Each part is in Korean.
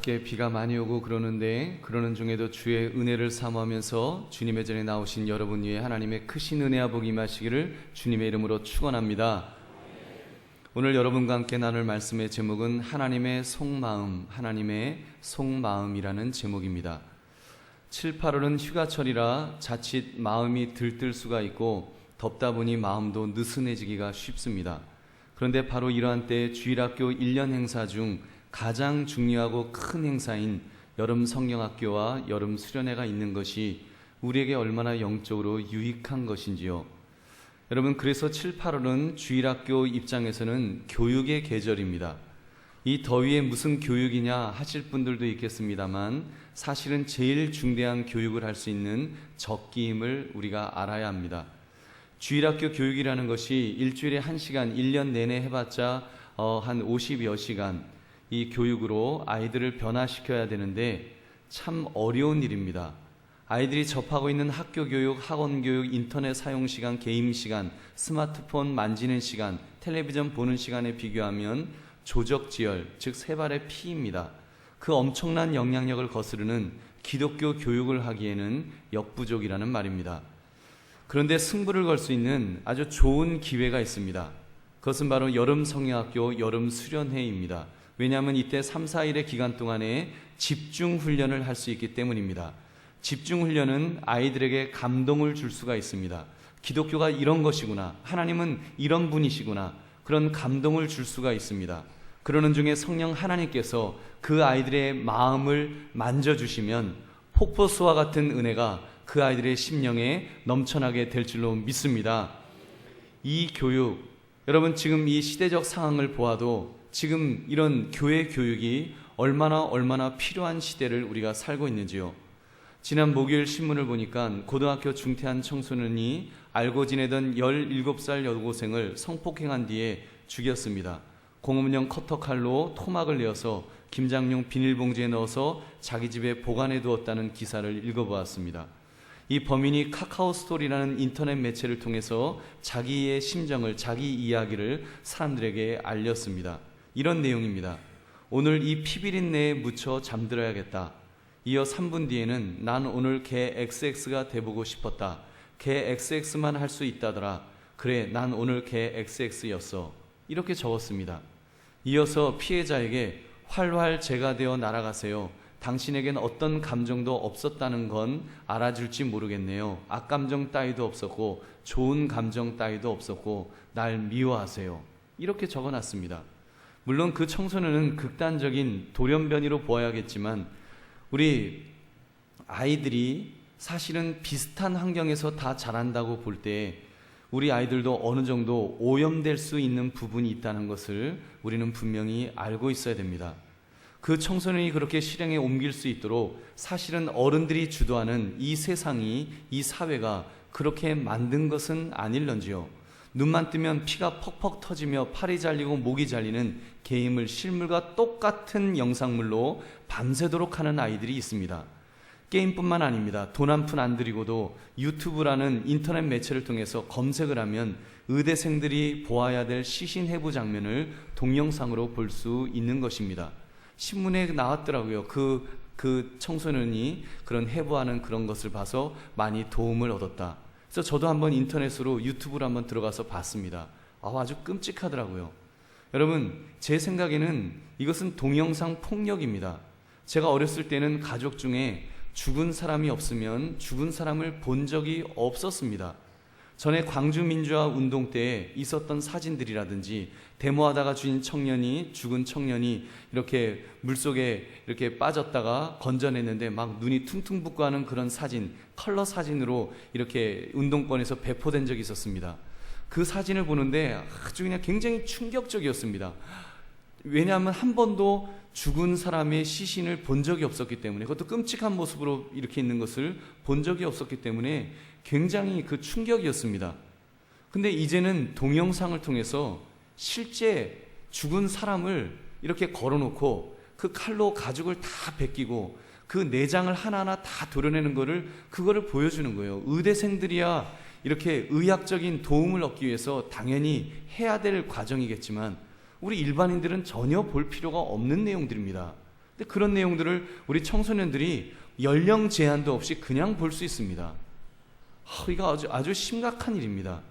밖에 비가 많이 오고 그러는 중에도 주의 은혜를 사모하면서 주님의 전에 나오신 여러분 위에 하나님의 크신 은혜와 복이 임하시기를 주님의 이름으로 축원합니다. 오늘 여러분과 함께 나눌 말씀의 제목은 하나님의 속마음이라는 제목입니다. 7, 8월은 휴가철이라 자칫 마음이 들뜰 수가 있고 덥다 보니 마음도 느슨해지기가 쉽습니다. 그런데 바로 이러한 때 주일학교 1년 행사 중 가장 중요하고 큰 행사인 여름 성경학교와 여름 수련회가 있는 것이 우리에게 얼마나 영적으로 유익한 것인지요. 여러분, 그래서 7, 8월은 주일학교 입장에서는 교육의 계절입니다. 이 더위에 무슨 교육이냐 하실 분들도 있겠습니다만 사실은 제일 중대한 교육을 할 수 있는 적기임을 우리가 알아야 합니다. 주일학교 교육이라는 것이 일주일에 1시간 1년 내내 해봤자 한 50여 시간 이 교육으로 아이들을 변화시켜야 되는데 참 어려운 일입니다. 아이들이 접하고 있는 학교 교육, 학원 교육, 인터넷 사용 시간, 게임 시간, 스마트폰 만지는 시간, 텔레비전 보는 시간에 비교하면 조적지열, 즉 세 발의 피입니다. 그 엄청난 영향력을 거스르는 기독교 교육을 하기에는 역부족이라는 말입니다. 그런데 승부를 걸 수 있는 아주 좋은 기회가 있습니다. 그것은 바로 여름 성경학교 여름 수련회입니다. 왜냐하면 이때 3, 4일의 기간 동안에 집중 훈련을 할 수 있기 때문입니다. 집중 훈련은 아이들에게 감동을 줄 수가 있습니다. 기독교가 이런 것이구나, 하나님은 이런 분이시구나, 그런 감동을 줄 수가 있습니다. 그러는 중에 성령 하나님께서 그 아이들의 마음을 만져주시면 폭포수와 같은 은혜가 그 아이들의 심령에 넘쳐나게 될 줄로 믿습니다. 이 교육, 여러분 지금 이 시대적 상황을 보아도 지금 이런 교회 교육이 얼마나 필요한 시대를 우리가 살고 있는지요. 지난 목요일 신문을 보니까 고등학교 중퇴한 청소년이 알고 지내던 17살 여고생을 성폭행한 뒤에 죽였습니다. 공업용 커터칼로 토막을 내어서 김장용 비닐봉지에 넣어서 자기 집에 보관해 두었다는 기사를 읽어보았습니다. 이 범인이 카카오스토리라는 인터넷 매체를 통해서 자기의 심정을, 자기 이야기를 사람들에게 알렸습니다. 이런 내용입니다. 오늘 이 피비린내에 묻혀 잠들어야겠다. 이어 3분 뒤에는 난 오늘 개 XX가 돼보고 싶었다. 개 XX만 할 수 있다더라. 그래, 난 오늘 개 XX였어. 이렇게 적었습니다. 이어서 피해자에게 활활 제가 되어 날아가세요. 당신에겐 어떤 감정도 없었다는 건 알아줄지 모르겠네요. 악감정 따위도 없었고 좋은 감정 따위도 없었고 날 미워하세요. 이렇게 적어놨습니다. 물론 그 청소년은 극단적인 돌연변이로 보아야겠지만 우리 아이들이 사실은 비슷한 환경에서 다 자란다고 볼 때 우리 아이들도 어느 정도 오염될 수 있는 부분이 있다는 것을 우리는 분명히 알고 있어야 됩니다. 그 청소년이 그렇게 실행에 옮길 수 있도록 사실은 어른들이 주도하는 이 세상이, 이 사회가 그렇게 만든 것은 아닐런지요. 눈만 뜨면 피가 퍽퍽 터지며 팔이 잘리고 목이 잘리는 게임을 실물과 똑같은 영상물로 밤새도록 하는 아이들이 있습니다. 게임뿐만 아닙니다. 돈 한 푼 안 들이고도 유튜브라는 인터넷 매체를 통해서 검색을 하면 의대생들이 보아야 될 시신해부 장면을 동영상으로 볼 수 있는 것입니다. 신문에 나왔더라고요. 그 청소년이 그런 해부하는 그런 것을 봐서 많이 도움을 얻었다. 그래서 저도 한번 인터넷으로 유튜브로 한번 들어가서 봤습니다. 아주 끔찍하더라고요. 여러분, 제 생각에는 이것은 동영상 폭력입니다. 제가 어렸을 때는 가족 중에 죽은 사람이 없으면 죽은 사람을 본 적이 없었습니다. 전에 광주민주화 운동 때에 있었던 사진들이라든지 데모하다가 죽은 청년이 이렇게 물속에 이렇게 빠졌다가 건져냈는데 막 눈이 퉁퉁 붓고 하는 그런 사진, 컬러 사진으로 이렇게 운동권에서 배포된 적이 있었습니다. 그 사진을 보는데 아주 그냥 굉장히 충격적이었습니다. 왜냐하면 한 번도 죽은 사람의 시신을 본 적이 없었기 때문에, 그것도 끔찍한 모습으로 이렇게 있는 것을 본 적이 없었기 때문에 굉장히 그 충격이었습니다. 근데 이제는 동영상을 통해서 실제 죽은 사람을 이렇게 걸어놓고 그 칼로 가죽을 다 벗기고 그 내장을 하나하나 다 도려내는 그거를 보여주는 거예요. 의대생들이야 이렇게 의학적인 도움을 얻기 위해서 당연히 해야 될 과정이겠지만 우리 일반인들은 전혀 볼 필요가 없는 내용들입니다. 근데 그런 내용들을 우리 청소년들이 연령 제한도 없이 그냥 볼 수 있습니다. 이거 아주 심각한 일입니다.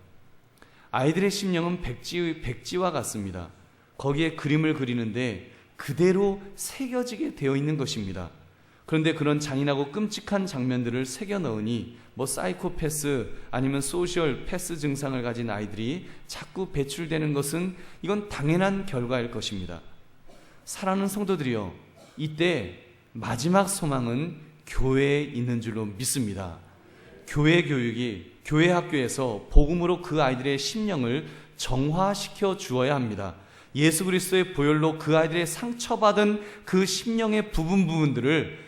아이들의 심령은 백지와 같습니다. 거기에 그림을 그리는데 그대로 새겨지게 되어 있는 것입니다. 그런데 그런 잔인하고 끔찍한 장면들을 새겨 넣으니 사이코패스 아니면 소셜 패스 증상을 가진 아이들이 자꾸 배출되는 것은 이건 당연한 결과일 것입니다. 사랑하는 성도들이여, 이때 마지막 소망은 교회에 있는 줄로 믿습니다. 교회 교육이 교회 학교에서 복음으로 그 아이들의 심령을 정화시켜 주어야 합니다. 예수 그리스도의 보혈로 그 아이들의 상처받은 그 심령의 부분들을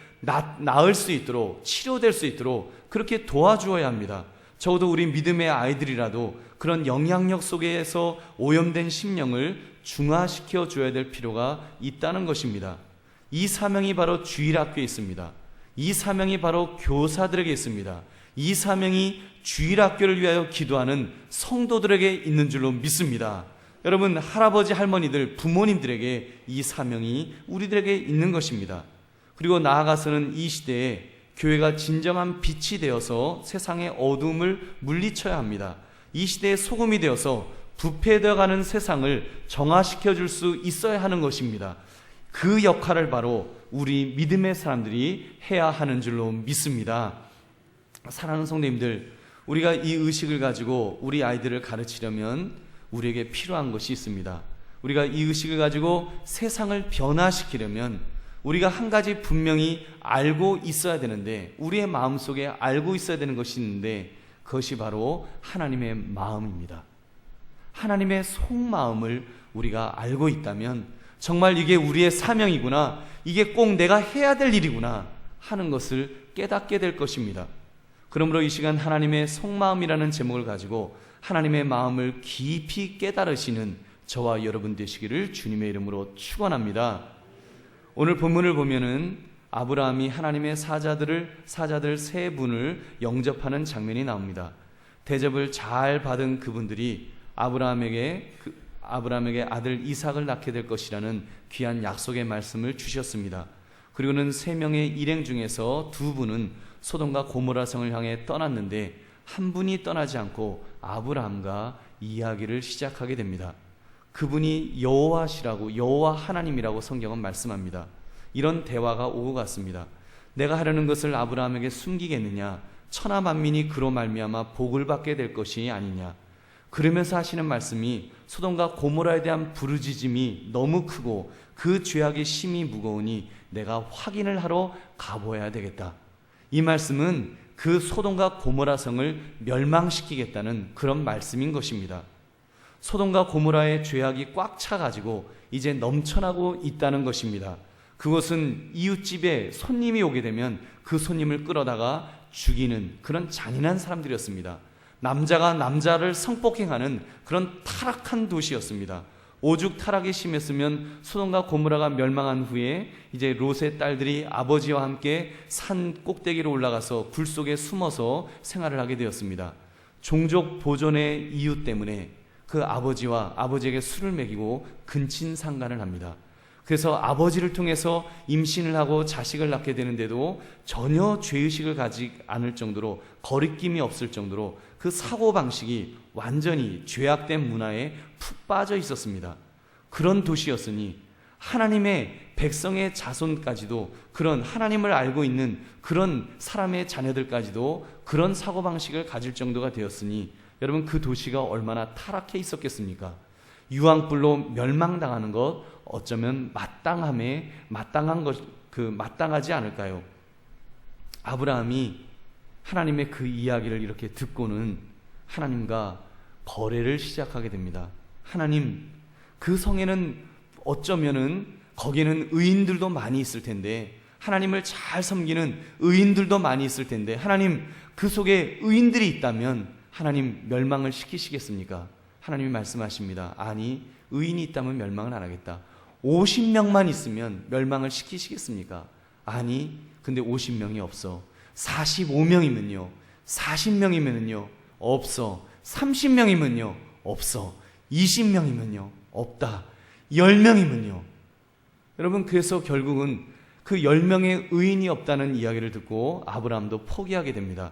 나을 수 있도록, 치료될 수 있도록 그렇게 도와주어야 합니다. 적어도 우리 믿음의 아이들이라도 그런 영향력 속에서 오염된 심령을 중화시켜 줘야 될 필요가 있다는 것입니다. 이 사명이 바로 주일학교에 있습니다. 이 사명이 바로 교사들에게 있습니다. 이 사명이 주일학교를 위하여 기도하는 성도들에게 있는 줄로 믿습니다. 여러분, 할아버지, 할머니들, 부모님들에게 이 사명이 우리들에게 있는 것입니다. 그리고 나아가서는 이 시대에 교회가 진정한 빛이 되어서 세상의 어두움을 물리쳐야 합니다. 이 시대의 소금이 되어서 부패되어가는 세상을 정화시켜 줄 수 있어야 하는 것입니다. 그 역할을 바로 우리 믿음의 사람들이 해야 하는 줄로 믿습니다. 사랑하는 성도님들, 우리가 이 의식을 가지고 우리 아이들을 가르치려면 우리에게 필요한 것이 있습니다. 우리가 이 의식을 가지고 세상을 변화시키려면 우리가 한 가지 분명히 알고 있어야 되는데, 우리의 마음속에 알고 있어야 되는 것이 있는데, 그것이 바로 하나님의 마음입니다. 하나님의 속마음을 우리가 알고 있다면 정말 이게 우리의 사명이구나, 이게 꼭 내가 해야 될 일이구나 하는 것을 깨닫게 될 것입니다. 그러므로 이 시간 하나님의 속마음이라는 제목을 가지고 하나님의 마음을 깊이 깨달으시는 저와 여러분 되시기를 주님의 이름으로 축원합니다. 오늘 본문을 보면은 아브라함이 하나님의 사자들 세 분을 영접하는 장면이 나옵니다. 대접을 잘 받은 그분들이 아브라함에게 아들 이삭을 낳게 될 것이라는 귀한 약속의 말씀을 주셨습니다. 그리고는 세 명의 일행 중에서 두 분은 소돔과 고모라 성을 향해 떠났는데 한 분이 떠나지 않고 아브라함과 이야기를 시작하게 됩니다. 그분이 여호와 하나님이라고 성경은 말씀합니다. 이런 대화가 오고 갔습니다. 내가 하려는 것을 아브라함에게 숨기겠느냐? 천하 만민이 그로 말미암아 복을 받게 될 것이 아니냐? 그러면서 하시는 말씀이 소돔과 고모라에 대한 부르짖음이 너무 크고 그 죄악의 심이 무거우니 내가 확인을 하러 가보아야 되겠다. 이 말씀은 그 소돔과 고모라 성을 멸망시키겠다는 그런 말씀인 것입니다. 소돔과 고모라의 죄악이 꽉 차가지고 이제 넘쳐나고 있다는 것입니다. 그것은 이웃집에 손님이 오게 되면 그 손님을 끌어다가 죽이는 그런 잔인한 사람들이었습니다. 남자가 남자를 성폭행하는 그런 타락한 도시였습니다. 오죽 타락이 심했으면 소돔과 고모라가 멸망한 후에 이제 롯의 딸들이 아버지와 함께 산 꼭대기로 올라가서 굴 속에 숨어서 생활을 하게 되었습니다. 종족 보존의 이유 때문에 그 아버지에게 술을 먹이고 근친상간을 합니다. 그래서 아버지를 통해서 임신을 하고 자식을 낳게 되는데도 전혀 죄의식을 가지지 않을 정도로, 거리낌이 없을 정도로 그 사고방식이 완전히 죄악된 문화에 푹 빠져 있었습니다. 그런 도시였으니 하나님의 백성의 자손까지도, 그런 하나님을 알고 있는 그런 사람의 자녀들까지도 그런 사고방식을 가질 정도가 되었으니 여러분, 그 도시가 얼마나 타락해 있었겠습니까? 유황불로 멸망당하는 것, 어쩌면 마땅하지 않을까요? 아브라함이 하나님의 그 이야기를 이렇게 듣고는 하나님과 거래를 시작하게 됩니다. 하나님, 그 성에는 어쩌면은 거기에는 의인들도 많이 있을 텐데, 하나님을 잘 섬기는 의인들도 많이 있을 텐데, 하나님, 그 속에 의인들이 있다면 하나님 멸망을 시키시겠습니까? 하나님이 말씀하십니다. 아니, 의인이 있다면 멸망을 안 하겠다. 50명만 있으면 멸망을 시키시겠습니까? 아니, 근데 50명이 없어. 45명이면요. 40명이면요. 없어. 30명이면요. 없어. 20명이면요. 없다. 10명이면요. 여러분, 그래서 결국은 그 10명의 의인이 없다는 이야기를 듣고 아브라함도 포기하게 됩니다.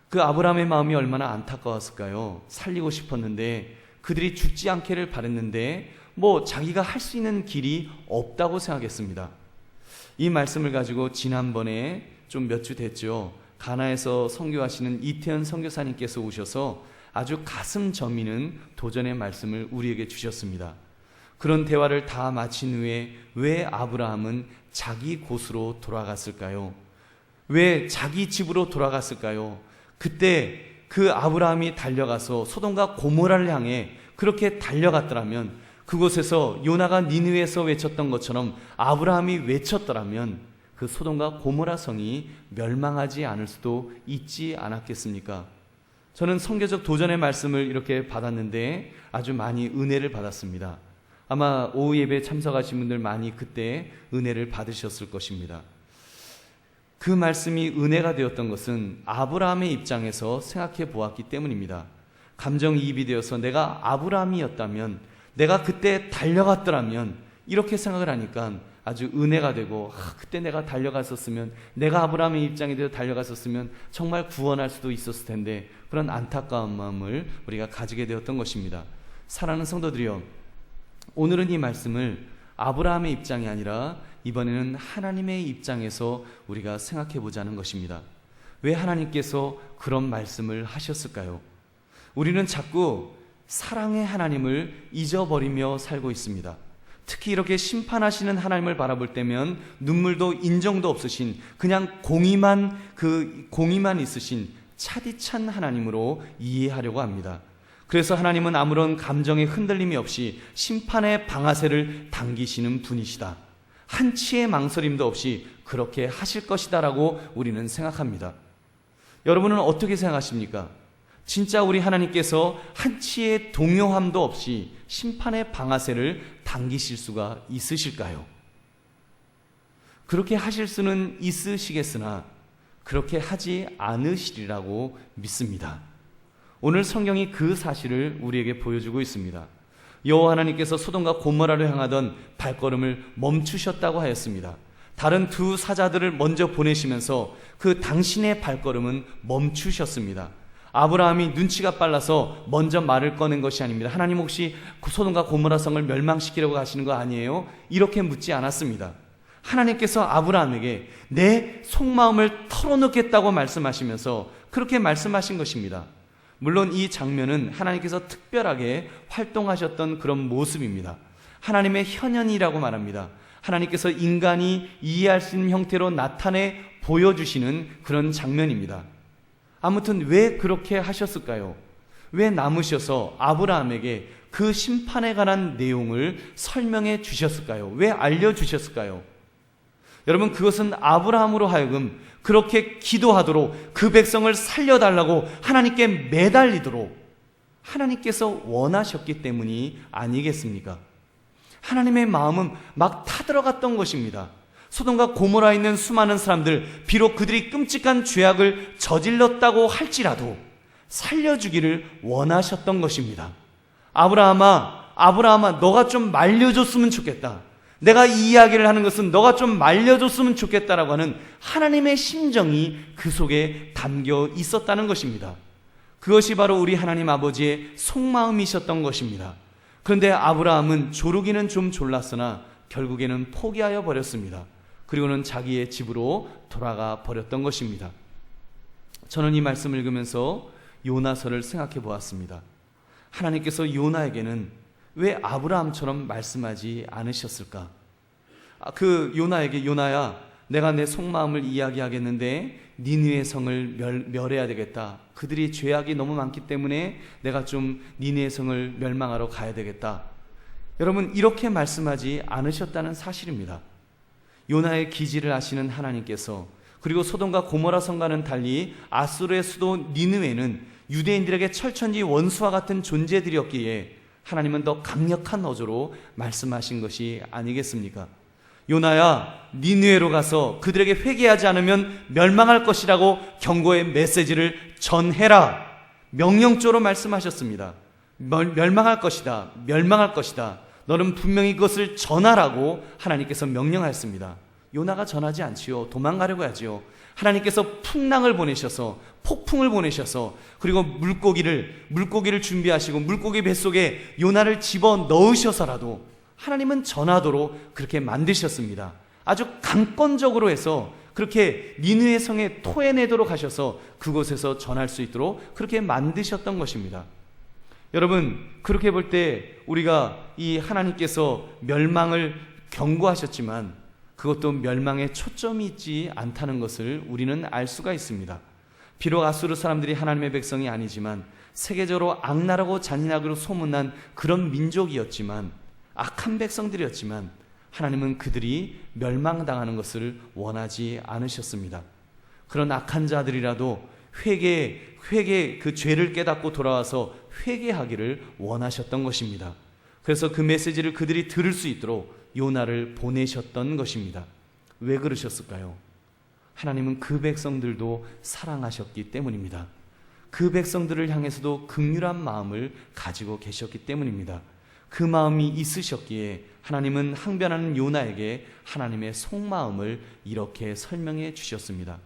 그 아브라함의 마음이 얼마나 안타까웠을까요? 살리고 싶었는데, 그들이 죽지 않기를 바랬는데 자기가 할 수 있는 길이 없다고 생각했습니다. 이 말씀을 가지고 지난번에 좀 몇 주 됐죠. 가나에서 선교하시는 이태현 선교사님께서 오셔서 아주 가슴 저미는 도전의 말씀을 우리에게 주셨습니다. 그런 대화를 다 마친 후에 왜 아브라함은 자기 곳으로 돌아갔을까요? 왜 자기 집으로 돌아갔을까요? 그때 그 아브라함이 달려가서 소돔과 고모라를 향해 그렇게 달려갔더라면, 그곳에서 요나가 니느웨에서 외쳤던 것처럼 아브라함이 외쳤더라면 그 소돔과 고모라 성이 멸망하지 않을 수도 있지 않았겠습니까? 저는 선교적 도전의 말씀을 이렇게 받았는데 아주 많이 은혜를 받았습니다. 아마 오후 예배에 참석하신 분들 많이 그때 은혜를 받으셨을 것입니다. 그 말씀이 은혜가 되었던 것은 아브라함의 입장에서 생각해 보았기 때문입니다. 감정이입이 되어서 내가 아브라함이었다면, 내가 그때 달려갔더라면, 이렇게 생각을 하니까 아주 은혜가 되고, 그때 내가 달려갔었으면, 내가 아브라함의 입장에 대해 달려갔었으면 정말 구원할 수도 있었을 텐데, 그런 안타까운 마음을 우리가 가지게 되었던 것입니다. 사랑하는 성도들이여, 오늘은 이 말씀을 아브라함의 입장이 아니라 이번에는 하나님의 입장에서 우리가 생각해 보자는 것입니다. 왜 하나님께서 그런 말씀을 하셨을까요? 우리는 자꾸 사랑의 하나님을 잊어버리며 살고 있습니다. 특히 이렇게 심판하시는 하나님을 바라볼 때면 눈물도 인정도 없으신, 그냥 공의만 있으신 차디찬 하나님으로 이해하려고 합니다. 그래서 하나님은 아무런 감정의 흔들림이 없이 심판의 방아쇠를 당기시는 분이시다, 한치의 망설임도 없이 그렇게 하실 것이다라고 우리는 생각합니다. 여러분은 어떻게 생각하십니까? 진짜 우리 하나님께서 한치의 동요함도 없이 심판의 방아쇠를 당기실 수가 있으실까요? 그렇게 하실 수는 있으시겠으나 그렇게 하지 않으시리라고 믿습니다. 오늘 성경이 그 사실을 우리에게 보여주고 있습니다. 여호와 하나님께서 소돔과 고모라를 향하던 발걸음을 멈추셨다고 하였습니다. 다른 두 사자들을 먼저 보내시면서 그 당신의 발걸음은 멈추셨습니다. 아브라함이 눈치가 빨라서 먼저 말을 꺼낸 것이 아닙니다. 하나님 혹시 소돔과 고모라 성을 멸망시키려고 하시는 거 아니에요? 이렇게 묻지 않았습니다. 하나님께서 아브라함에게 내 속마음을 털어놓겠다고 말씀하시면서 그렇게 말씀하신 것입니다. 물론 이 장면은 하나님께서 특별하게 활동하셨던 그런 모습입니다. 하나님의 현현이라고 말합니다. 하나님께서 인간이 이해할 수 있는 형태로 나타내 보여주시는 그런 장면입니다. 아무튼 왜 그렇게 하셨을까요? 왜 남으셔서 아브라함에게 그 심판에 관한 내용을 설명해 주셨을까요? 왜 알려주셨을까요? 여러분, 그것은 아브라함으로 하여금 그렇게 기도하도록, 그 백성을 살려달라고 하나님께 매달리도록 하나님께서 원하셨기 때문이 아니겠습니까? 하나님의 마음은 막 타들어갔던 것입니다. 소돔과 고모라에 있는 수많은 사람들, 비록 그들이 끔찍한 죄악을 저질렀다고 할지라도 살려주기를 원하셨던 것입니다. 아브라함아, 너가 좀 말려줬으면 좋겠다. 내가 이 이야기를 하는 것은 너가 좀 말려줬으면 좋겠다라고 하는 하나님의 심정이 그 속에 담겨 있었다는 것입니다. 그것이 바로 우리 하나님 아버지의 속마음이셨던 것입니다. 그런데 아브라함은 조르기는 좀 졸랐으나 결국에는 포기하여 버렸습니다. 그리고는 자기의 집으로 돌아가 버렸던 것입니다. 저는 이 말씀을 읽으면서 요나서를 생각해 보았습니다. 하나님께서 요나에게는 왜 아브라함처럼 말씀하지 않으셨을까? 그 요나에게, 요나야, 내가 내 속마음을 이야기하겠는데 니느웨 성을 멸해야 되겠다. 그들이 죄악이 너무 많기 때문에 내가 좀 니느웨 성을 멸망하러 가야 되겠다. 여러분, 이렇게 말씀하지 않으셨다는 사실입니다. 요나의 기질을 아시는 하나님께서, 그리고 소돔과 고모라 성과는 달리 아수르의 수도 니느웨는 유대인들에게 철천지 원수와 같은 존재들이었기에 하나님은 더 강력한 어조로 말씀하신 것이 아니겠습니까? 요나야, 니느웨로 가서 그들에게 회개하지 않으면 멸망할 것이라고 경고의 메시지를 전해라. 명령조로 말씀하셨습니다. 멸망할 것이다. 멸망할 것이다. 너는 분명히 그것을 전하라고 하나님께서 명령하였습니다. 요나가 전하지 않지요. 도망가려고 하지요. 하나님께서 풍랑을 보내셔서, 폭풍을 보내셔서, 그리고 물고기를 준비하시고 물고기 뱃속에 요나를 집어 넣으셔서라도 하나님은 전하도록 그렇게 만드셨습니다. 아주 강권적으로 해서 그렇게 니느웨 성에 토해내도록 하셔서 그곳에서 전할 수 있도록 그렇게 만드셨던 것입니다. 여러분, 그렇게 볼 때 우리가 이 하나님께서 멸망을 경고하셨지만 그것도 멸망에 초점이 있지 않다는 것을 우리는 알 수가 있습니다. 비록 아수르 사람들이 하나님의 백성이 아니지만 세계적으로 악랄하고 잔인하고 소문난 그런 민족이었지만, 악한 백성들이었지만 하나님은 그들이 멸망당하는 것을 원하지 않으셨습니다. 그런 악한 자들이라도 회개 그 죄를 깨닫고 돌아와서 회개하기를 원하셨던 것입니다. 그래서 그 메시지를 그들이 들을 수 있도록 요나를 보내셨던 것입니다. 왜 그러셨을까요? 하나님은 그 백성들도 사랑하셨기 때문입니다. 그 백성들을 향해서도 긍휼한 마음을 가지고 계셨기 때문입니다. 그 마음이 있으셨기에 하나님은 항변하는 요나에게 하나님의 속마음을 이렇게 설명해 주셨습니다.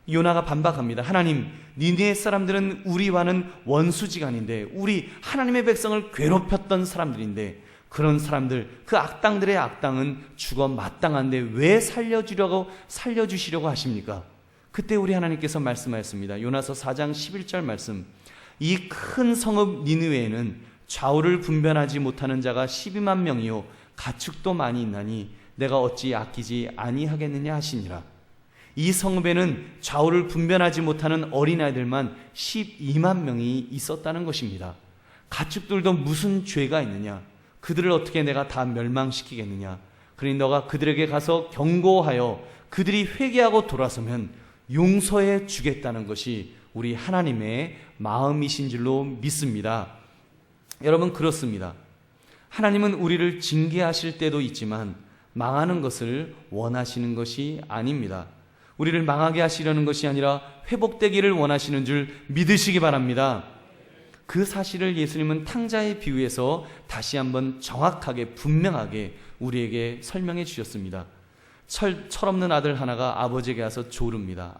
요나가 반박합니다. 하나님, 니느웨 사람들은 우리와는 원수지간인데, 우리 하나님의 백성을 괴롭혔던 사람들인데, 그런 사람들, 그 악당들의 악당은 죽어 마땅한데 왜 살려주시려고 하십니까? 그때 우리 하나님께서 말씀하셨습니다. 요나서 4장 11절 말씀. 이 큰 성읍 니느웨에는 좌우를 분별하지 못하는 자가 12만 명이요 가축도 많이 있나니 내가 어찌 아끼지 아니하겠느냐 하시니라. 이 성읍에는 좌우를 분별하지 못하는 어린아이들만 12만 명이 있었다는 것입니다. 가축들도 무슨 죄가 있느냐? 그들을 어떻게 내가 다 멸망시키겠느냐? 그러니 너가 그들에게 가서 경고하여 그들이 회개하고 돌아서면 용서해 주겠다는 것이 우리 하나님의 마음이신 줄로 믿습니다. 여러분, 그렇습니다. 하나님은 우리를 징계하실 때도 있지만 망하는 것을 원하시는 것이 아닙니다. 우리를 망하게 하시려는 것이 아니라 회복되기를 원하시는 줄 믿으시기 바랍니다. 그 사실을 예수님은 탕자의 비유에서 다시 한번 정확하게 분명하게 우리에게 설명해 주셨습니다. 철없는 아들 하나가 아버지에게 와서 조릅니다.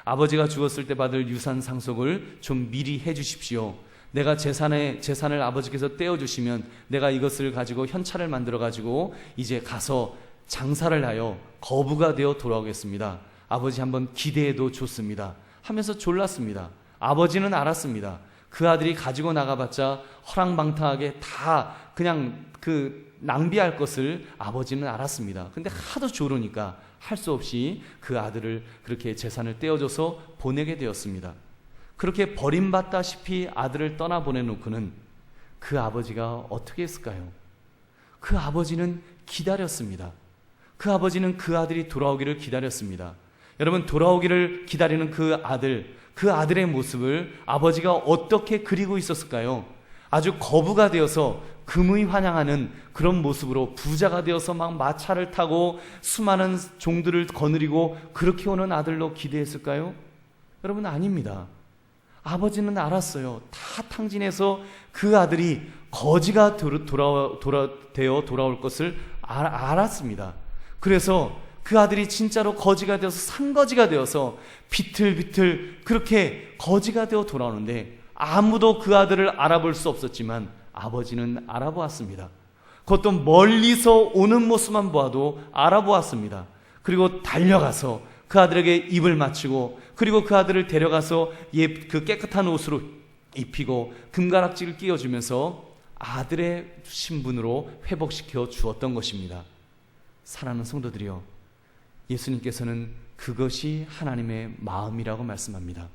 아버지가 죽었을 때 받을 유산 상속을 좀 미리 해 주십시오. 내가 재산을 아버지께서 떼어주시면 내가 이것을 가지고 현찰을 만들어가지고 이제 가서 장사를 하여 거부가 되어 돌아오겠습니다. 아버지 한번 기대해도 좋습니다. 하면서 졸랐습니다. 아버지는 알았습니다. 그 아들이 가지고 나가봤자 허랑방탕하게 다 그냥 낭비할 것을 아버지는 알았습니다. 근데 하도 조르니까 할 수 없이 그 아들을 그렇게 재산을 떼어줘서 보내게 되었습니다. 그렇게 버림받다시피 아들을 떠나보내놓고는 그 아버지가 어떻게 했을까요? 그 아버지는 기다렸습니다. 그 아버지는 그 아들이 돌아오기를 기다렸습니다. 여러분, 돌아오기를 기다리는 그 아들의 모습을 아버지가 어떻게 그리고 있었을까요? 아주 거부가 되어서 금의 환영하는 그런 모습으로 부자가 되어서 막 마차를 타고 수많은 종들을 거느리고 그렇게 오는 아들로 기대했을까요? 여러분, 아닙니다. 아버지는 알았어요. 다 탕진해서 그 아들이 거지가 되어 돌아올 것을 알았습니다. 그래서 그 아들이 진짜로 거지가 되어서 산거지가 되어서 비틀비틀 그렇게 거지가 되어 돌아오는데 아무도 그 아들을 알아볼 수 없었지만 아버지는 알아보았습니다. 그것도 멀리서 오는 모습만 보아도 알아보았습니다. 그리고 달려가서 그 아들에게 입을 맞추고 그리고 그 아들을 데려가서 그 깨끗한 옷으로 입히고 금가락지를 끼워주면서 아들의 신분으로 회복시켜 주었던 것입니다. 사랑하는 성도들이여, 예수님께서는 그것이 하나님의 마음이라고 말씀합니다.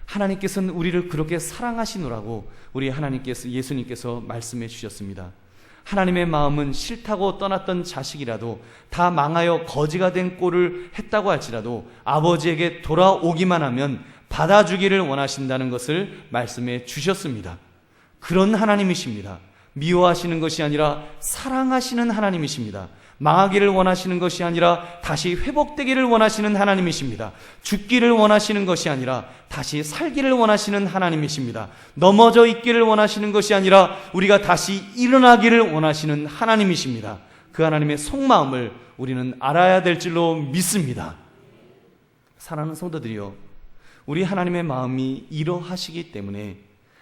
하나님께서는 우리를 그렇게 사랑하시노라고 예수님께서 말씀해 주셨습니다. 하나님의 마음은 싫다고 떠났던 자식이라도 다 망하여 거지가 된 꼴을 했다고 할지라도 아버지에게 돌아오기만 하면 받아주기를 원하신다는 것을 말씀해 주셨습니다. 그런 하나님이십니다. 미워하시는 것이 아니라 사랑하시는 하나님이십니다. 망하기를 원하시는 것이 아니라 다시 회복되기를 원하시는 하나님이십니다. 죽기를 원하시는 것이 아니라 다시 살기를 원하시는 하나님이십니다. 넘어져 있기를 원하시는 것이 아니라 우리가 다시 일어나기를 원하시는 하나님이십니다. 그 하나님의 속마음을 우리는 알아야 될 줄로 믿습니다. 사랑하는 성도들이요, 우리 하나님의 마음이 이러하시기 때문에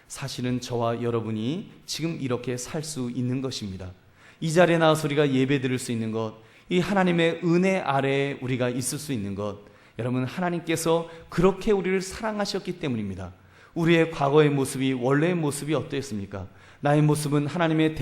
사실은 저와 여러분이 지금 이렇게 살 수 있는 것입니다. 이 자리에 나와서 우리가 예배 드릴 수 있는 것, 이 하나님의 은혜 아래에 우리가 있을 수 있는 것, 여러분, 하나님께서 그렇게 우리를 사랑하셨기 때문입니다. 우리의 과거의 모습이, 원래의 모습이 어떠했습니까? 나의 모습은 하나님을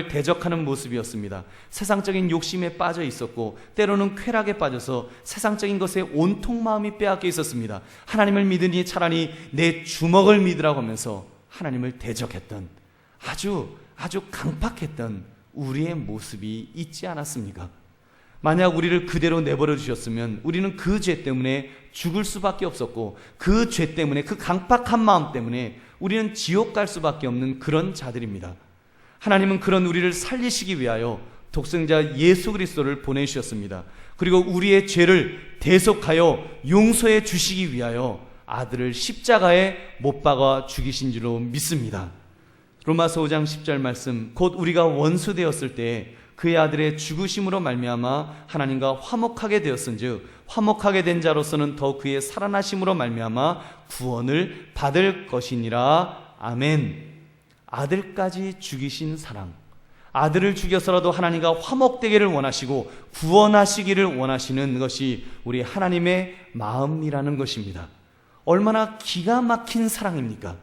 대적하는 모습이었습니다. 세상적인 욕심에 빠져 있었고, 때로는 쾌락에 빠져서 세상적인 것에 온통 마음이 빼앗겨 있었습니다. 하나님을 믿으니 차라리 내 주먹을 믿으라고 하면서 하나님을 대적했던, 아주 강팍했던 우리의 모습이 있지 않았습니까? 만약 우리를 그대로 내버려 주셨으면 우리는 그 죄 때문에 죽을 수밖에 없었고, 그 죄 때문에, 그 강팍한 마음 때문에 우리는 지옥 갈 수밖에 없는 그런 자들입니다. 하나님은 그런 우리를 살리시기 위하여 독생자 예수 그리스도를 보내주셨습니다. 그리고 우리의 죄를 대속하여 용서해 주시기 위하여 아들을 십자가에 못 박아 죽이신 줄로 믿습니다. 로마서 5장 10절 말씀, 곧 우리가 원수 되었을 때 그의 아들의 죽으심으로 말미암아 하나님과 화목하게 되었은즉 화목하게 된 자로서는 더 그의 살아나심으로 말미암아 구원을 받을 것이니라. 아멘. 아들까지 죽이신 사랑, 아들을 죽여서라도 하나님과 화목되기를 원하시고 구원하시기를 원하시는 것이 우리 하나님의 마음이라는 것입니다. 얼마나 기가 막힌 사랑입니까?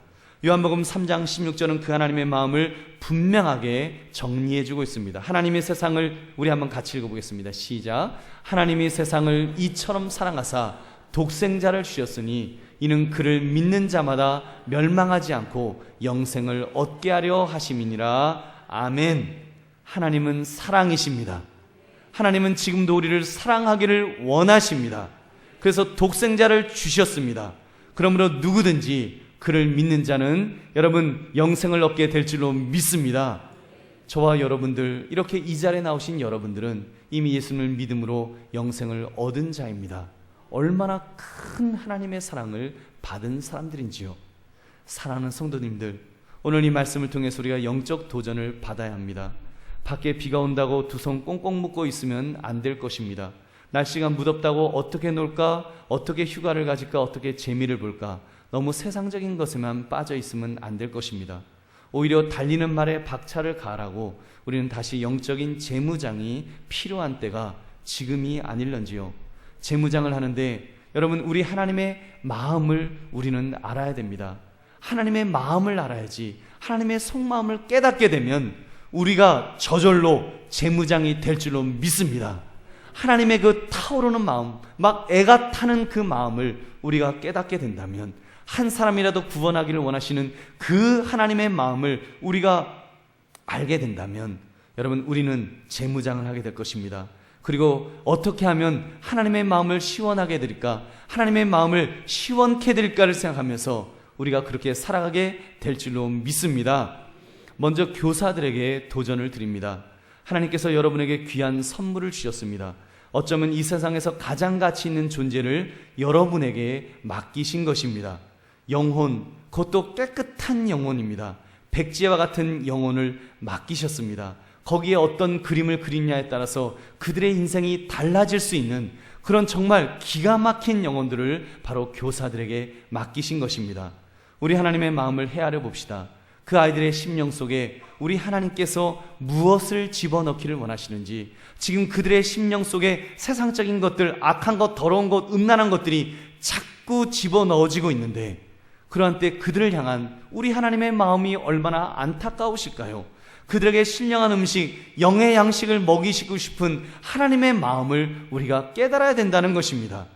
요한복음 3장 16절은 그 하나님의 마음을 분명하게 정리해주고 있습니다. 하나님의 세상을, 우리 한번 같이 읽어보겠습니다. 시작. 하나님이 세상을 이처럼 사랑하사 독생자를 주셨으니 이는 그를 믿는 자마다 멸망하지 않고 영생을 얻게 하려 하심이니라. 아멘. 하나님은 사랑이십니다. 하나님은 지금도 우리를 사랑하기를 원하십니다. 그래서 독생자를 주셨습니다. 그러므로 누구든지 그를 믿는 자는 여러분 영생을 얻게 될 줄로 믿습니다. 저와 여러분들, 이렇게 이 자리에 나오신 여러분들은 이미 예수님을 믿음으로 영생을 얻은 자입니다. 얼마나 큰 하나님의 사랑을 받은 사람들인지요. 사랑하는 성도님들, 오늘 이 말씀을 통해서 우리가 영적 도전을 받아야 합니다. 밖에 비가 온다고 두 손 꽁꽁 묶고 있으면 안 될 것입니다. 날씨가 무덥다고 어떻게 놀까, 어떻게 휴가를 가질까, 어떻게 재미를 볼까, 너무 세상적인 것에만 빠져 있으면 안 될 것입니다. 오히려 달리는 말에 박차를 가하라고 우리는 다시 영적인 재무장이 필요한 때가 지금이 아닐런지요. 재무장을 하는데 여러분, 우리 하나님의 마음을 우리는 알아야 됩니다. 하나님의 마음을 알아야지. 하나님의 속마음을 깨닫게 되면 우리가 저절로 재무장이 될 줄로 믿습니다. 하나님의 그 타오르는 마음, 막 애가 타는 그 마음을 우리가 깨닫게 된다면, 한 사람이라도 구원하기를 원하시는 그 하나님의 마음을 우리가 알게 된다면 여러분, 우리는 재무장을 하게 될 것입니다. 그리고 어떻게 하면 하나님의 마음을 시원하게 해드릴까, 하나님의 마음을 시원케 해드릴까를 생각하면서 우리가 그렇게 살아가게 될 줄로 믿습니다. 먼저 교사들에게 도전을 드립니다. 하나님께서 여러분에게 귀한 선물을 주셨습니다. 어쩌면 이 세상에서 가장 가치 있는 존재를 여러분에게 맡기신 것입니다. 영혼, 그것도 깨끗한 영혼입니다. 백지와 같은 영혼을 맡기셨습니다. 거기에 어떤 그림을 그리냐에 따라서 그들의 인생이 달라질 수 있는 그런 정말 기가 막힌 영혼들을 바로 교사들에게 맡기신 것입니다. 우리 하나님의 마음을 헤아려 봅시다. 그 아이들의 심령 속에 우리 하나님께서 무엇을 집어넣기를 원하시는지, 지금 그들의 심령 속에 세상적인 것들, 악한 것, 더러운 것, 음란한 것들이 자꾸 집어넣어지고 있는데, 그러한 때 그들을 향한 우리 하나님의 마음이 얼마나 안타까우실까요? 그들에게 신령한 음식, 영의 양식을 먹이시고 싶은 하나님의 마음을 우리가 깨달아야 된다는 것입니다.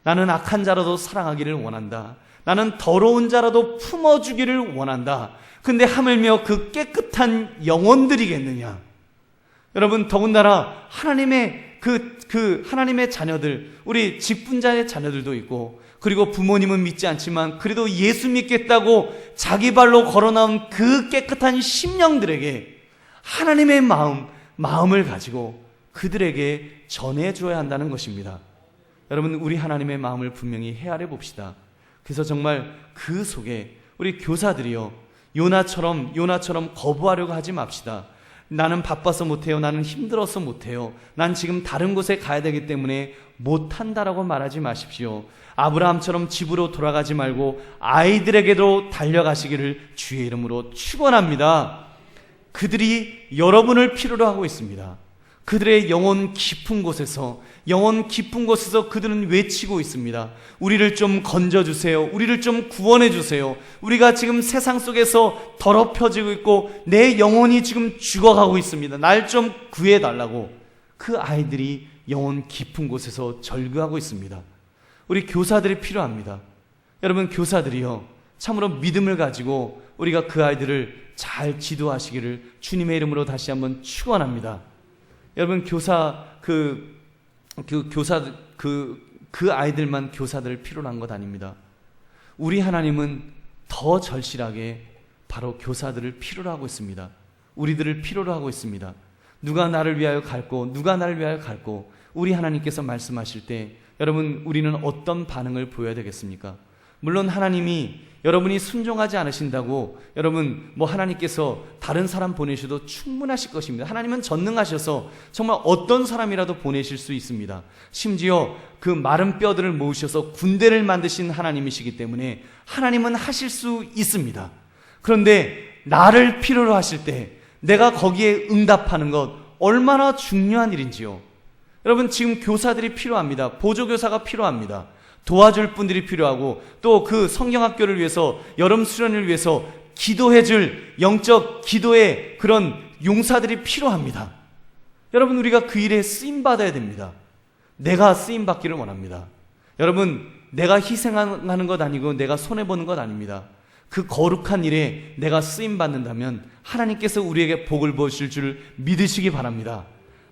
나는 악한 자라도 사랑하기를 원한다. 나는 더러운 자라도 품어주기를 원한다. 근데 하물며 그 깨끗한 영혼들이겠느냐? 여러분, 더군다나 하나님의 하나님의 자녀들, 우리 직분자의 자녀들도 있고, 그리고 부모님은 믿지 않지만 그래도 예수 믿겠다고 자기 발로 걸어 나온 그 깨끗한 심령들에게 하나님의 마음을 가지고 그들에게 전해줘야 한다는 것입니다. 여러분, 우리 하나님의 마음을 분명히 헤아려 봅시다. 그래서 정말 그 속에 우리 교사들이요, 요나처럼 거부하려고 하지 맙시다. 나는 바빠서 못해요. 나는 힘들어서 못해요. 난 지금 다른 곳에 가야 되기 때문에 못한다라고 말하지 마십시오. 아브라함처럼 집으로 돌아가지 말고 아이들에게도 달려가시기를 주의 이름으로 축원합니다. 그들이 여러분을 필요로 하고 있습니다. 그들의 영혼 깊은 곳에서 그들은 외치고 있습니다. 우리를 좀 건져주세요. 우리를 좀 구원해주세요. 우리가 지금 세상 속에서 더럽혀지고 있고 내 영혼이 지금 죽어가고 있습니다. 날 좀 구해달라고 그 아이들이 영혼 깊은 곳에서 절규하고 있습니다. 우리 교사들이 필요합니다. 여러분, 교사들이요, 참으로 믿음을 가지고 우리가 그 아이들을 잘 지도하시기를 주님의 이름으로 다시 한번 축원합니다. 여러분, 그 아이들만 교사들을 필요로 한 것 아닙니다. 우리 하나님은 더 절실하게 바로 교사들을 필요로 하고 있습니다. 우리들을 필요로 하고 있습니다. 누가 나를 위하여 갈고, 누가 나를 위하여 갈고, 우리 하나님께서 말씀하실 때 여러분, 우리는 어떤 반응을 보여야 되겠습니까? 물론 하나님이 여러분이 순종하지 않으신다고 여러분 하나님께서 다른 사람 보내셔도 충분하실 것입니다. 하나님은 전능하셔서 정말 어떤 사람이라도 보내실 수 있습니다. 심지어 그 마른 뼈들을 모으셔서 군대를 만드신 하나님이시기 때문에 하나님은 하실 수 있습니다. 그런데 나를 필요로 하실 때 내가 거기에 응답하는 것 얼마나 중요한 일인지요. 여러분, 지금 교사들이 필요합니다. 보조교사가 필요합니다. 도와줄 분들이 필요하고 또 그 성경학교를 위해서, 여름 수련을 위해서 기도해줄 영적 기도의 그런 용사들이 필요합니다. 여러분, 우리가 그 일에 쓰임받아야 됩니다. 내가 쓰임받기를 원합니다. 여러분, 내가 희생하는 것 아니고 내가 손해보는 것 아닙니다. 그 거룩한 일에 내가 쓰임받는다면 하나님께서 우리에게 복을 부으실 줄 믿으시기 바랍니다.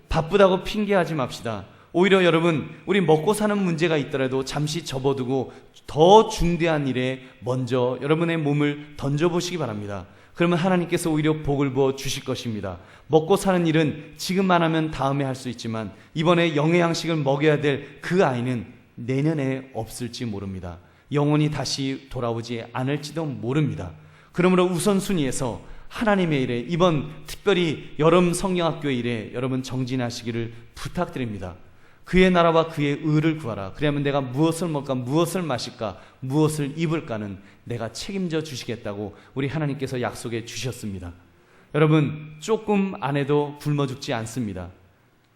바쁘다고 핑계하지 맙시다. 오히려 여러분, 우리 먹고 사는 문제가 있더라도 잠시 접어두고 더 중대한 일에 먼저 여러분의 몸을 던져보시기 바랍니다. 그러면 하나님께서 오히려 복을 부어 주실 것입니다. 먹고 사는 일은 지금만 하면 다음에 할 수 있지만 이번에 영의 양식을 먹여야 될 그 아이는 내년에 없을지 모릅니다. 영혼이 다시 돌아오지 않을지도 모릅니다. 그러므로 우선순위에서 하나님의 일에, 이번 특별히 여름 성경학교 일에 여러분 정진하시기를 부탁드립니다. 그의 나라와 그의 의를 구하라. 그러면 내가 무엇을 먹을까, 무엇을 마실까, 무엇을 입을까는 내가 책임져 주시겠다고 우리 하나님께서 약속해 주셨습니다. 여러분, 조금 안 해도 굶어 죽지 않습니다.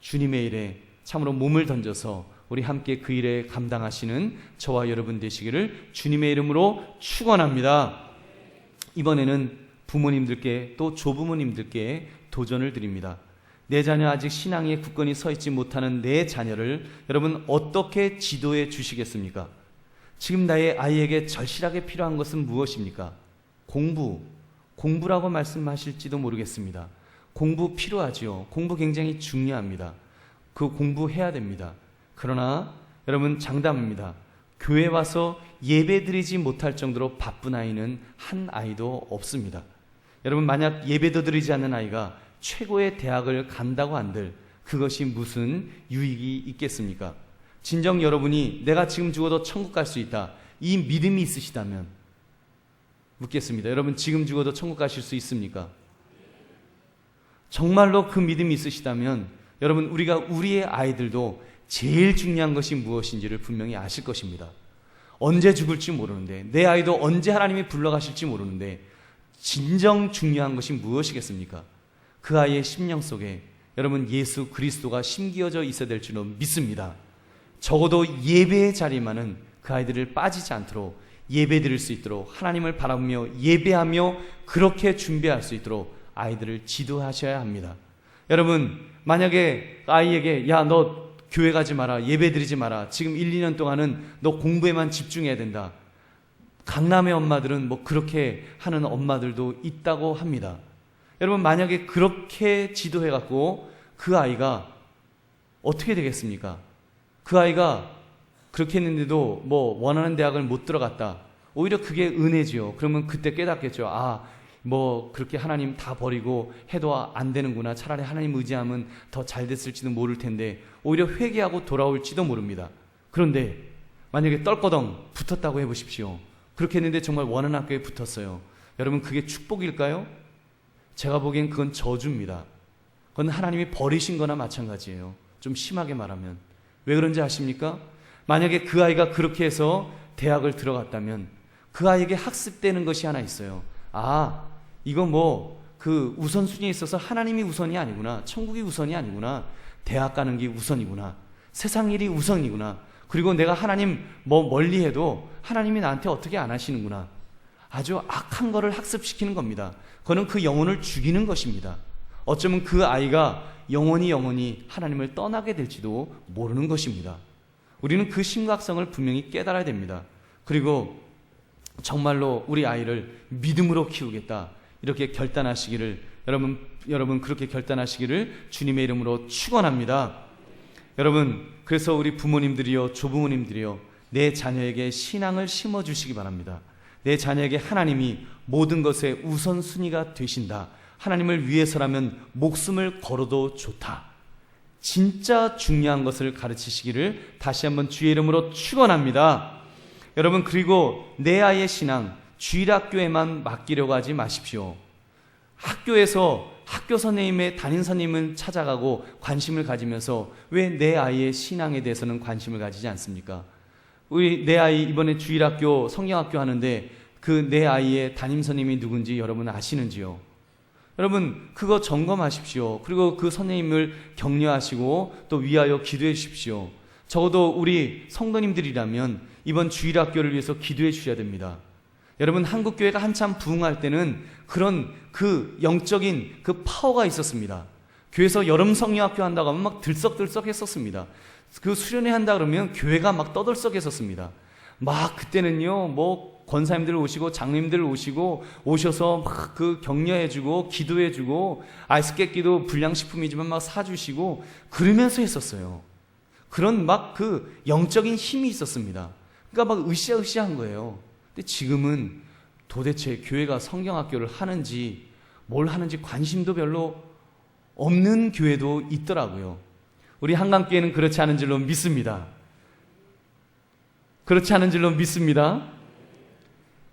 주님의 일에 참으로 몸을 던져서 우리 함께 그 일에 감당하시는 저와 여러분 되시기를 주님의 이름으로 축원합니다. 이번에는 부모님들께 또 조부모님들께 도전을 드립니다. 내 자녀 아직 신앙에 굳건히 서 있지 못하는 내 자녀를 여러분 어떻게 지도해 주시겠습니까? 지금 나의 아이에게 절실하게 필요한 것은 무엇입니까? 공부라고 말씀하실지도 모르겠습니다. 공부 필요하지요. 공부 굉장히 중요합니다. 그 공부해야 됩니다. 그러나 여러분, 장담입니다. 교회 와서 예배 드리지 못할 정도로 바쁜 아이는 한 아이도 없습니다. 여러분, 만약 예배도 드리지 않는 아이가 최고의 대학을 간다고 한들 그것이 무슨 유익이 있겠습니까? 진정 여러분이 내가 지금 죽어도 천국 갈 수 있다, 이 믿음이 있으시다면 묻겠습니다. 여러분, 지금 죽어도 천국 가실 수 있습니까? 정말로 그 믿음이 있으시다면 여러분, 우리의 아이들도 제일 중요한 것이 무엇인지를 분명히 아실 것입니다. 언제 죽을지 모르는데, 내 아이도 언제 하나님이 불러가실지 모르는데 진정 중요한 것이 무엇이겠습니까? 그 아이의 심령 속에 여러분 예수 그리스도가 심기어져 있어야 될 줄로 믿습니다. 적어도 예배의 자리만은 그 아이들을 빠지지 않도록 예배 드릴 수 있도록 하나님을 바라보며 예배하며 그렇게 준비할 수 있도록 아이들을 지도하셔야 합니다. 여러분, 만약에 아이에게 야, 너 교회 가지 마라, 예배 드리지 마라, 지금 1, 2년 동안은 너 공부에만 집중해야 된다, 강남의 엄마들은 그렇게 하는 엄마들도 있다고 합니다. 여러분, 만약에 그렇게 지도해갖고 그 아이가 어떻게 되겠습니까? 그 아이가 그렇게 했는데도 원하는 대학을 못 들어갔다. 오히려 그게 은혜지요. 그러면 그때 깨닫겠죠. 그렇게 하나님 다 버리고 해도 안 되는구나. 차라리 하나님 의지하면 더 잘 됐을지도 모를 텐데 오히려 회개하고 돌아올지도 모릅니다. 그런데 만약에 떨거덩 붙었다고 해보십시오. 그렇게 했는데 정말 원하는 학교에 붙었어요. 여러분, 그게 축복일까요? 제가 보기엔 그건 저주입니다. 그건 하나님이 버리신 거나 마찬가지예요. 좀 심하게 말하면. 왜 그런지 아십니까? 만약에 그 아이가 그렇게 해서 대학을 들어갔다면 그 아이에게 학습되는 것이 하나 있어요. 아, 이거 그 우선순위에 있어서 하나님이 우선이 아니구나. 천국이 우선이 아니구나. 대학 가는 게 우선이구나. 세상 일이 우선이구나. 그리고 내가 하나님 멀리 해도 하나님이 나한테 어떻게 안 하시는구나. 아주 악한 거를 학습시키는 겁니다. 그거는 그 영혼을 죽이는 것입니다. 어쩌면 그 아이가 영원히 하나님을 떠나게 될지도 모르는 것입니다. 우리는 그 심각성을 분명히 깨달아야 됩니다. 그리고 정말로 우리 아이를 믿음으로 키우겠다, 이렇게 결단하시기를, 여러분 그렇게 결단하시기를 주님의 이름으로 축원합니다. 여러분, 그래서 우리 부모님들이요, 조부모님들이요, 내 자녀에게 신앙을 심어주시기 바랍니다. 내 자녀에게 하나님이 모든 것의 우선순위가 되신다. 하나님을 위해서라면 목숨을 걸어도 좋다. 진짜 중요한 것을 가르치시기를 다시 한번 주의 이름으로 축원합니다. 여러분, 그리고 내 아이의 신앙 주일학교에만 맡기려고 하지 마십시오. 학교에서 학교 선생님의 담임 선생님은 찾아가고 관심을 가지면서 왜 내 아이의 신앙에 대해서는 관심을 가지지 않습니까? 내 아이 이번에 주일학교 성경학교 하는데 그 내 아이의 담임 선생님이 누군지 여러분 아시는지요? 여러분, 그거 점검하십시오. 그리고 그 선생님을 격려하시고 또 위하여 기도해 주십시오. 적어도 우리 성도님들이라면 이번 주일학교를 위해서 기도해 주셔야 됩니다. 여러분, 한국교회가 한참 부흥할 때는 그런 그 영적인 그 파워가 있었습니다. 교회에서 여름 성경학교 한다고 하면 막 들썩들썩 했었습니다. 그 수련회 한다 그러면 교회가 막 떠들썩했었습니다. 막 그때는요, 권사님들 오시고 장로님들 오셔서 막 그 격려해주고 기도해주고 아이스 깨끼도 불량식품이지만 막 사주시고 그러면서 했었어요. 그런 막 그 영적인 힘이 있었습니다. 그러니까 막 으쌰으쌰한 거예요. 근데 지금은 도대체 교회가 성경학교를 하는지 뭘 하는지 관심도 별로 없는 교회도 있더라고요. 우리 한강교회는 그렇지 않은 줄로 믿습니다. 그렇지 않은 줄로 믿습니다.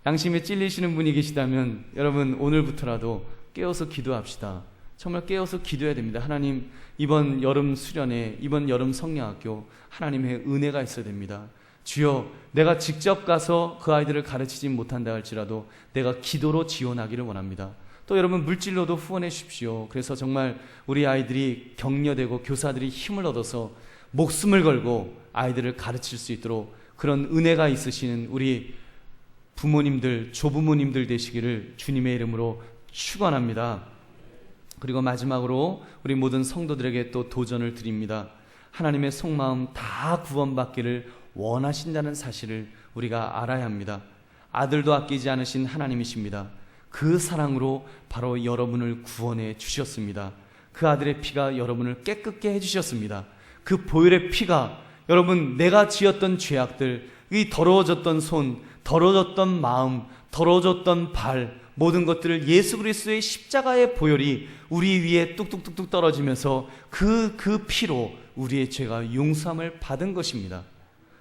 양심에 찔리시는 분이 계시다면 여러분, 오늘부터라도 깨어서 기도합시다. 정말 깨어서 기도해야 됩니다. 하나님, 이번 여름 수련회, 이번 여름 성령학교 하나님의 은혜가 있어야 됩니다. 주여, 내가 직접 가서 그 아이들을 가르치지 못한다 할지라도 내가 기도로 지원하기를 원합니다. 또 여러분, 물질로도 후원해 주십시오. 그래서 정말 우리 아이들이 격려되고 교사들이 힘을 얻어서 목숨을 걸고 아이들을 가르칠 수 있도록 그런 은혜가 있으시는 우리 부모님들, 조부모님들 되시기를 주님의 이름으로 축원합니다. 그리고 마지막으로 우리 모든 성도들에게 또 도전을 드립니다. 하나님의 속마음 다 구원받기를 원하신다는 사실을 우리가 알아야 합니다. 아들도 아끼지 않으신 하나님이십니다. 그 사랑으로 바로 여러분을 구원해 주셨습니다. 그 아들의 피가 여러분을 깨끗게 해주셨습니다. 그 보혈의 피가 여러분, 내가 지었던 죄악들, 이 더러워졌던 손, 더러워졌던 마음, 더러워졌던 발, 모든 것들을 예수 그리스도의 십자가의 보혈이 우리 위에 뚝뚝뚝뚝 떨어지면서 그 피로 우리의 죄가 용서함을 받은 것입니다.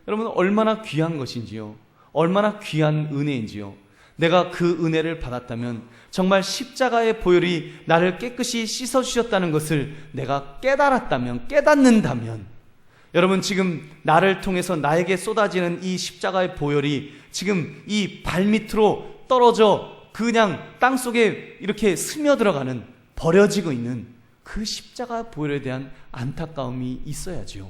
여러분, 얼마나 귀한 것인지요. 얼마나 귀한 은혜인지요. 내가 그 은혜를 받았다면 정말 십자가의 보혈이 나를 깨끗이 씻어주셨다는 것을 내가 깨닫는다면 여러분, 지금 나를 통해서 나에게 쏟아지는 이 십자가의 보혈이 지금 이 발밑으로 떨어져 그냥 땅속에 이렇게 스며들어가는, 버려지고 있는 그 십자가 보혈에 대한 안타까움이 있어야지요.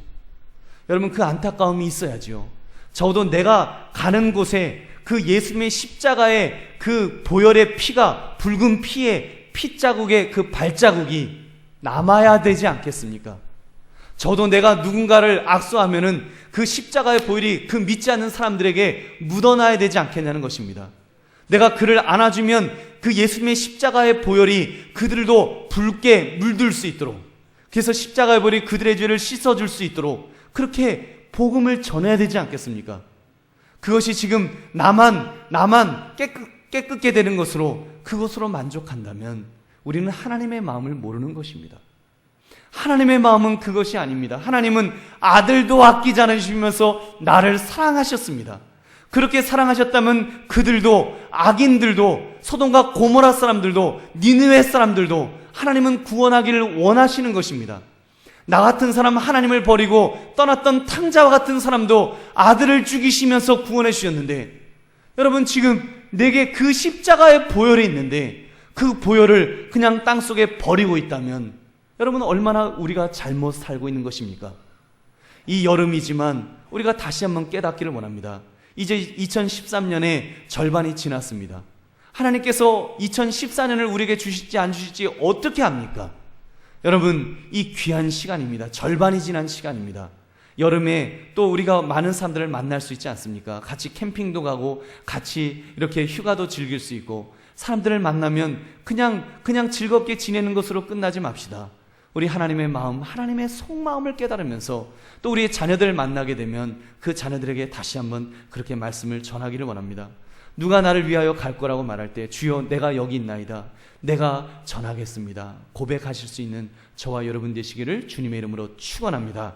여러분, 그 안타까움이 있어야지요. 적어도 내가 가는 곳에 그 예수님의 십자가의 그 보혈의 피가, 붉은 피의 핏자국의 그 발자국이 남아야 되지 않겠습니까? 저도 내가 누군가를 악수하면은 그 십자가의 보혈이 그 믿지 않는 사람들에게 묻어나야 되지 않겠냐는 것입니다. 내가 그를 안아주면 그 예수님의 십자가의 보혈이 그들도 붉게 물들 수 있도록, 그래서 십자가의 보혈이 그들의 죄를 씻어줄 수 있도록 그렇게 복음을 전해야 되지 않겠습니까? 그것이 지금 나만 깨끗게 되는 것으로, 그것으로 만족한다면 우리는 하나님의 마음을 모르는 것입니다. 하나님의 마음은 그것이 아닙니다. 하나님은 아들도 아끼지 않으시면서 나를 사랑하셨습니다. 그렇게 사랑하셨다면 그들도, 악인들도, 소돔과 고모라 사람들도, 니느웨 사람들도 하나님은 구원하기를 원하시는 것입니다. 나 같은 사람, 하나님을 버리고 떠났던 탕자와 같은 사람도 아들을 죽이시면서 구원해 주셨는데, 여러분 지금 내게 그 십자가의 보혈이 있는데 그 보혈을 그냥 땅속에 버리고 있다면 여러분 얼마나 우리가 잘못 살고 있는 것입니까? 이 여름이지만 우리가 다시 한번 깨닫기를 원합니다. 이제 2013년의 절반이 지났습니다. 하나님께서 2014년을 우리에게 주실지 안 주실지 어떻게 합니까? 여러분, 이 귀한 시간입니다. 절반이 지난 시간입니다. 여름에 또 우리가 많은 사람들을 만날 수 있지 않습니까? 같이 캠핑도 가고 같이 이렇게 휴가도 즐길 수 있고, 사람들을 만나면 그냥 즐겁게 지내는 것으로 끝나지 맙시다. 우리 하나님의 마음, 하나님의 속마음을 깨달으면서 또 우리의 자녀들을 만나게 되면 그 자녀들에게 다시 한번 그렇게 말씀을 전하기를 원합니다. 누가 나를 위하여 갈 거라고 말할 때 주여 내가 여기 있나이다, 내가 전하겠습니다, 고백하실 수 있는 저와 여러분 되시기를 주님의 이름으로 축원합니다.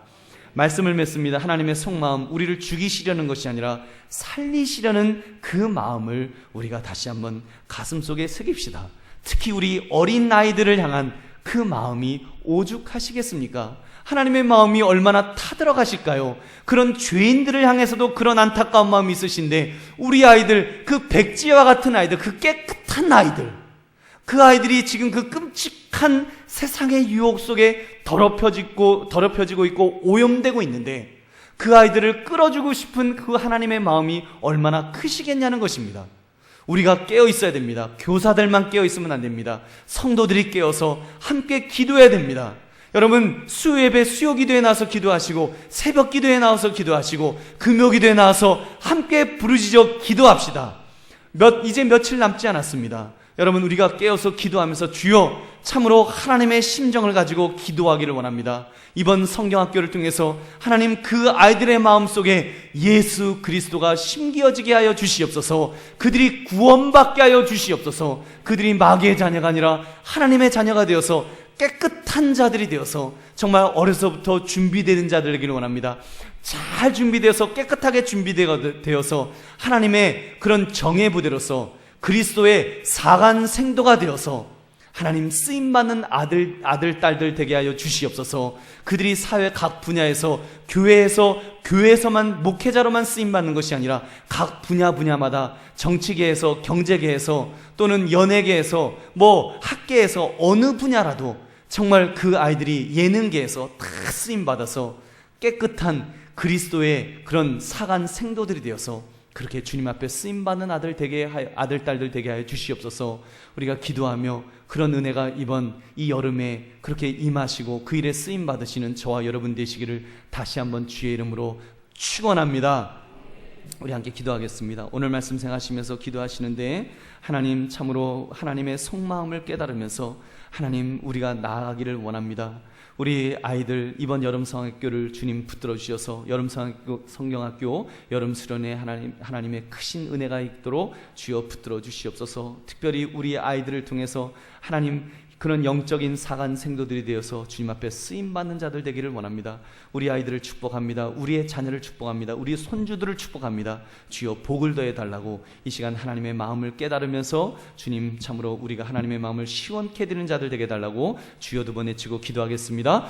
말씀을 맺습니다. 하나님의 속마음, 우리를 죽이시려는 것이 아니라 살리시려는 그 마음을 우리가 다시 한번 가슴속에 새깁시다. 특히 우리 어린 아이들을 향한 그 마음이 오죽하시겠습니까? 하나님의 마음이 얼마나 타들어가실까요? 그런 죄인들을 향해서도 그런 안타까운 마음이 있으신데, 우리 아이들, 그 백지와 같은 아이들, 그 깨끗한 아이들, 그 아이들이 지금 그 끔찍한 세상의 유혹 속에 더럽혀지고 있고 오염되고 있는데, 그 아이들을 끌어주고 싶은 그 하나님의 마음이 얼마나 크시겠냐는 것입니다. 우리가 깨어 있어야 됩니다. 교사들만 깨어 있으면 안 됩니다. 성도들이 깨어서 함께 기도해야 됩니다. 여러분, 수요예배, 수요기도에 나와서 기도하시고, 새벽 기도에 나와서 기도하시고, 금요 기도에 나와서 함께 부르짖어 기도합시다. 이제 며칠 남지 않았습니다. 여러분, 우리가 깨어서 기도하면서 주여, 참으로 하나님의 심정을 가지고 기도하기를 원합니다. 이번 성경학교를 통해서 하나님 그 아이들의 마음속에 예수 그리스도가 심기어지게 하여 주시옵소서. 그들이 구원받게 하여 주시옵소서. 그들이 마귀의 자녀가 아니라 하나님의 자녀가 되어서 깨끗한 자들이 되어서 정말 어려서부터 준비되는 자들이기를 원합니다. 잘 준비되어서 깨끗하게 준비되어서 하나님의 그런 정의 부대로서 그리스도의 사간 생도가 되어서 하나님 쓰임받는 아들, 딸들 되게 하여 주시옵소서. 그들이 사회 각 분야에서 교회에서만 목회자로만 쓰임받는 것이 아니라 각 분야마다 정치계에서, 경제계에서, 또는 연예계에서, 학계에서 어느 분야라도 정말 그 아이들이 예능계에서 다 쓰임받아서 깨끗한 그리스도의 그런 사간 생도들이 되어서 그렇게 주님 앞에 쓰임받는 아들, 딸들 되게 하여 주시옵소서. 우리가 기도하며 그런 은혜가 이번 이 여름에 그렇게 임하시고 그 일에 쓰임받으시는 저와 여러분 되시기를 다시 한번 주의 이름으로 축원합니다. 우리 함께 기도하겠습니다. 오늘 말씀 생각하시면서 기도하시는데, 하나님, 참으로 하나님의 속마음을 깨달으면서 하나님, 우리가 나아가기를 원합니다. 우리 아이들 이번 여름 성경학교를 주님 붙들어 주셔서 여름 성경학교 여름 수련회 하나님의 크신 은혜가 있도록 주여 붙들어 주시옵소서. 특별히 우리 아이들을 통해서 하나님 그런 영적인 사간 생도들이 되어서 주님 앞에 쓰임받는 자들 되기를 원합니다. 우리 아이들을 축복합니다. 우리의 자녀를 축복합니다. 우리 손주들을 축복합니다. 주여 복을 더해달라고 이 시간 하나님의 마음을 깨달으면서 주님, 참으로 우리가 하나님의 마음을 시원케 해드리는 자들 되게 해달라고 주여 두 번 외치고 기도하겠습니다.